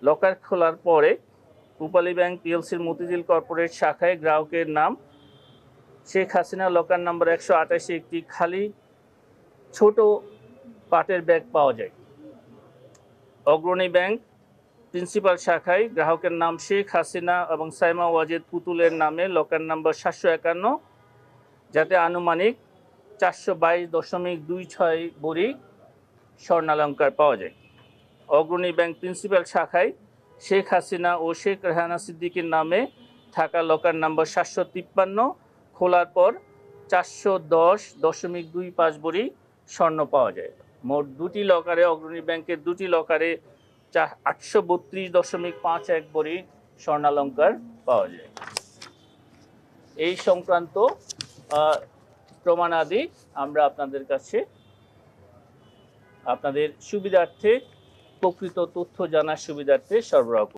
Locker খোলার পরে রূপালী bank পিএলসির Motijheel corporate শাখায় গ্রাহকের নাম শেখ হাসিনা, লকার নম্বর 188 একটি খালি ছোট পাটের ব্যাগ পাওয়া যায়। অগ্রণী ব্যাংক প্রিন্সিপাল শাখায় গ্রাহকের নাম শেখ হাসিনা এবং সাইমা ওয়াজেদ পুতুলের নামে লকার নম্বর 751, যাতে আনুমানিক 422.26 ভরি স্বর্ণালঙ্কার পাওয়া যায়। অগ্রণী ব্যাংক প্রিন্সিপাল শাখায় শেখ হাসিনা ও শেখ রেহানা সিদ্দিকীর নামে থাকা লকার নম্বর 753 খোলার পর 410.25 ভরি স্বর্ণ পাওয়া যায়। মোট দুটি লকারে, অগ্রণী ব্যাংকের দুটি লকারে 832.51 ভরি স্বর্ণালঙ্কার পাওয়া যায়। এই সংক্রান্ত প্রমাণাদি আমরা আপনাদের কাছে আপনাদের সুবিধার্থে, প্রকৃত তথ্য জানার সুবিধার্থে সরবরাহ করি।